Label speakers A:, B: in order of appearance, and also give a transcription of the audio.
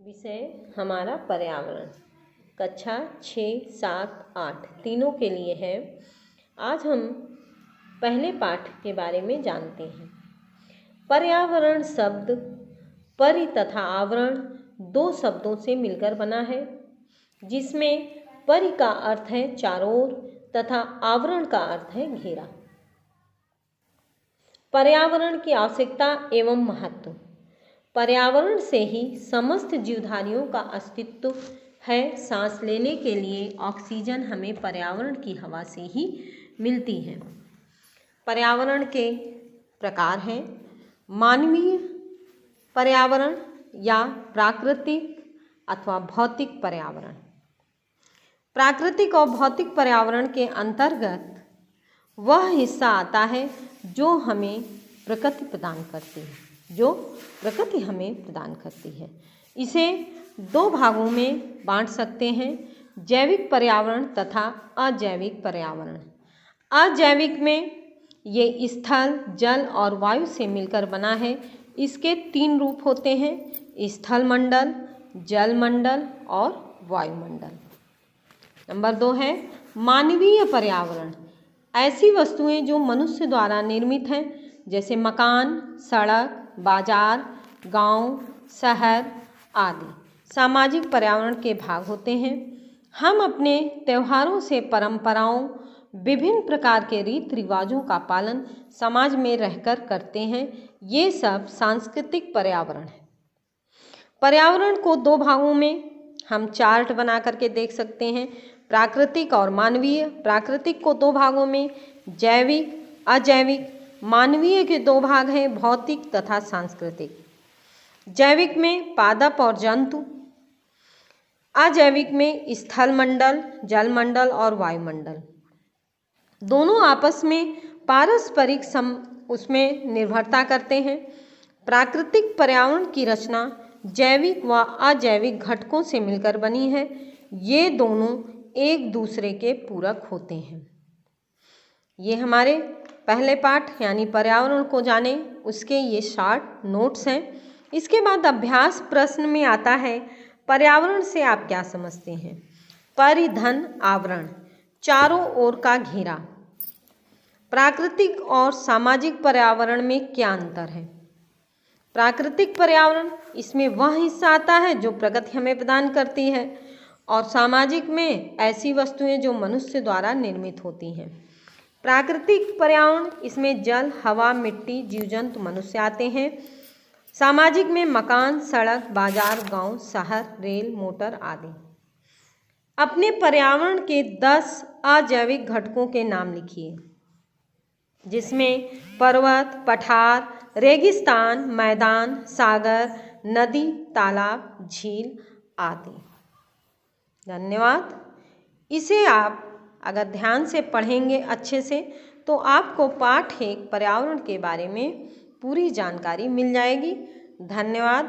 A: विषय हमारा पर्यावरण कक्षा 6, 7, 8 तीनों के लिए है। आज हम पहले पाठ के बारे में जानते हैं। पर्यावरण शब्द परि तथा आवरण दो शब्दों से मिलकर बना है, जिसमें परि का अर्थ है चारों ओर तथा आवरण का अर्थ है घेरा। पर्यावरण की आवश्यकता एवं महत्व। पर्यावरण से ही समस्त जीवधारियों का अस्तित्व है। सांस लेने के लिए ऑक्सीजन हमें पर्यावरण की हवा से ही मिलती है। पर्यावरण के प्रकार हैं मानवीय पर्यावरण या प्राकृतिक अथवा भौतिक पर्यावरण। प्राकृतिक और भौतिक पर्यावरण के अंतर्गत वह हिस्सा आता है जो हमें प्रकृति प्रदान करती है, इसे दो भागों में बांट सकते हैं, जैविक पर्यावरण तथा अजैविक पर्यावरण। अजैविक में ये स्थल, जल और वायु से मिलकर बना है। इसके 3 रूप होते हैं, स्थल मंडल, जल मंडल और वायुमंडल। नंबर 2 है मानवीय पर्यावरण। ऐसी वस्तुएं जो मनुष्य द्वारा निर्मित हैं, जैसे मकान, सड़क, बाजार, गांव, शहर आदि सामाजिक पर्यावरण के भाग होते हैं। हम अपने त्योहारों से परंपराओं, विभिन्न प्रकार के रीति रिवाजों का पालन समाज में रहकर करते हैं। ये सब सांस्कृतिक पर्यावरण है। पर्यावरण को 2 भागों में हम चार्ट बना करके देख सकते हैं, प्राकृतिक और मानवीय। प्राकृतिक को 2 भागों में जैविक, अजैविक। मानवीय के 2 भाग हैं, भौतिक तथा सांस्कृतिक। जैविक में पादप और जंतु, अजैविक में स्थल मंडल, जल मंडल और वायुमंडल। दोनों आपस में पारस्परिक उसमें निर्भरता करते हैं। प्राकृतिक पर्यावरण की रचना जैविक व अजैविक घटकों से मिलकर बनी है। ये दोनों एक दूसरे के पूरक होते हैं। ये हमारे पहले पाठ यानी पर्यावरण को जाने उसके ये शॉर्ट नोट्स हैं। इसके बाद अभ्यास प्रश्न में आता है, पर्यावरण से आप क्या समझते हैं? परिधन आवरण, चारों ओर का घेरा। प्राकृतिक और सामाजिक पर्यावरण में क्या अंतर है? प्राकृतिक पर्यावरण, इसमें वह हिस्सा आता है जो प्रकृति हमें प्रदान करती है, और सामाजिक में ऐसी वस्तुएं जो मनुष्य द्वारा निर्मित होती हैं। प्राकृतिक पर्यावरण, इसमें जल, हवा, मिट्टी, जीव जंतु, मनुष्य आते हैं। सामाजिक में मकान, सड़क, बाजार, गांव, शहर, रेल, मोटर आदि। अपने पर्यावरण के 10 अजैविक घटकों के नाम लिखिए, जिसमें पर्वत, पठार, रेगिस्तान, मैदान, सागर, नदी, तालाब, झील आदि। धन्यवाद। इसे आप अगर ध्यान से पढ़ेंगे अच्छे से तो आपको पाठ 1 पर्यावरण के बारे में पूरी जानकारी मिल जाएगी। धन्यवाद।